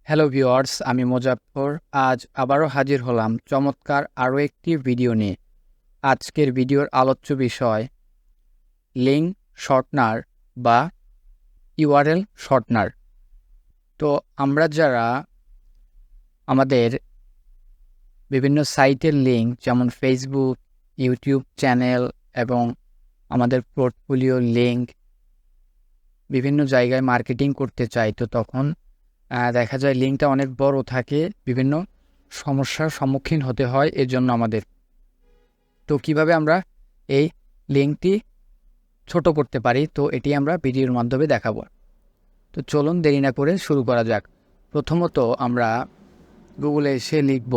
Hello viewers, আমি মোজাফফর। আজ আবারও হাজির হলাম চমৎকার আরও একটি ভিডিও নিয়ে। আজকের ভিডিওর আলোচ্য বিষয় লিঙ্ক শর্টনার বা ইউআরএল শর্টনার। তো আমরা যারা আমাদের বিভিন্ন সাইটের লিঙ্ক যেমন ফেসবুক, ইউটিউব চ্যানেল এবং আমাদের পোর্টফোলিও লিঙ্ক বিভিন্ন জায়গায় মার্কেটিং করতে চাই, তো তখন দেখা যায় লিঙ্কটা অনেক বড় থাকে, বিভিন্ন সমস্যার সম্মুখীন হতে হয় এজন্য আমাদের। তো কিভাবে আমরা এই লিঙ্কটি ছোট করতে পারি, তো এটি আমরা ভিডিওর মাধ্যমে দেখাবো। তো চলুন দেরি না করে শুরু করা যাক। প্রথমত আমরা গুগলে এসে লিখব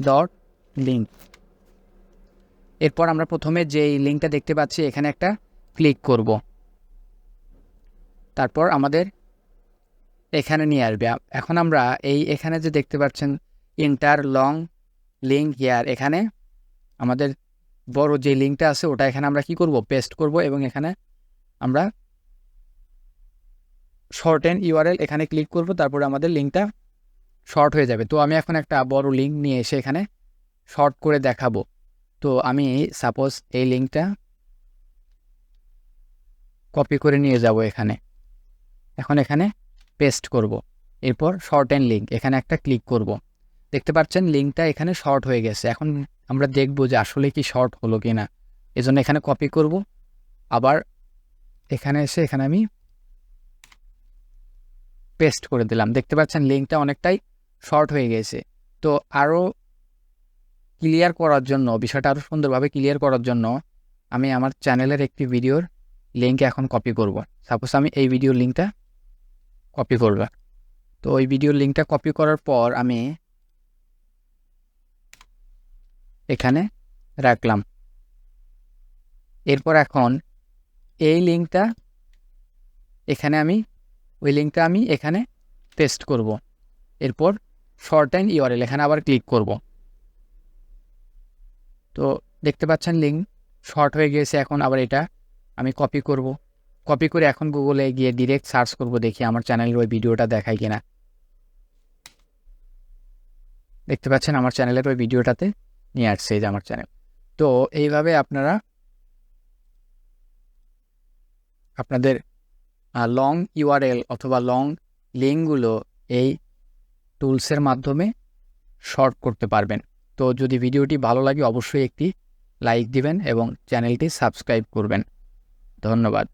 tinyurl.link। এরপর আমরা প্রথমে যে লিঙ্কটা দেখতে পাচ্ছি এখানে একটা ক্লিক করব। তারপর আমাদের এখানে নিয়ে আসবে। এখন আমরা এখানে যে দেখতে পাচ্ছেন ইন্টার লং লিঙ্ক হিয়ার, এখানে আমাদের বড় যে লিঙ্কটা আছে ওটা এখানে আমরা কি করব, পেস্ট করব এবং এখানে আমরা শর্টেন ইউআরএল এখানে ক্লিক করব। তারপরে আমাদের লিঙ্কটা শর্ট হয়ে যাবে। তো আমি এখন একটা বড় লিঙ্ক নিয়ে এসে এখানে শর্ট করে দেখাবো। তো আমি সাপোজ এই লিঙ্কটা কপি করে নিয়ে যাব এখানে, এখন এখানে পেস্ট করব। এরপর শর্টেন লিঙ্ক এখানে একটা ক্লিক করব। দেখতে পাচ্ছেন লিঙ্কটা এখানে শর্ট হয়ে গেছে। এখন আমরা দেখব যে আসলে কি শর্ট হলো কি না। এজন্য এখানে কপি করব, আবার এখানে এসে এখানে আমি পেস্ট করে দিলাম। দেখতে পাচ্ছেন লিঙ্কটা অনেকটাই শর্ট হয়ে গেছে। তো আরও ক্লিয়ার করার জন্য, বিষয়টা আরও সুন্দরভাবে ক্লিয়ার করার জন্য আমি আমার চ্যানেলের একটি ভিডিওর লিঙ্ক এখন কপি করব। সাপোজ আমি এই ভিডিওর লিঙ্কটা কপি করব। তো ওই ভিডিওর লিঙ্কটা কপি করার পর আমি এখানে রাখলাম। এরপর এখন এই লিঙ্কটা এখানে ওই লিঙ্কটা আমি এখানে পেস্ট করব। এরপর শর্টেন ইউআরএল এখানে আবার ক্লিক করব। তো দেখতে পাচ্ছেন লিঙ্ক শর্ট হয়ে গিয়েছে। এখন আবার এটা আমি কপি করব। কপি করে এখন গুগলে গিয়ে ডিরেক্ট সার্চ করব, দেখি আমার চ্যানেলের ওই ভিডিওটা দেখায় কিনা। দেখতে পাচ্ছেন আমার চ্যানেলের ওই ভিডিওটাতে নিয়ে আসছে, এই যে আমার চ্যানেল। তো এইভাবে আপনারা আপনাদের লং ইউআরএল অথবা লং লিঙ্কগুলো এই টুলসের মাধ্যমে শর্ট করতে পারবেন। তো যদি ভিডিওটি ভালো লাগে অবশ্যই একটি লাইক দিবেন এবং চ্যানেলটি সাবস্ক্রাইব করবেন। ধন্যবাদ।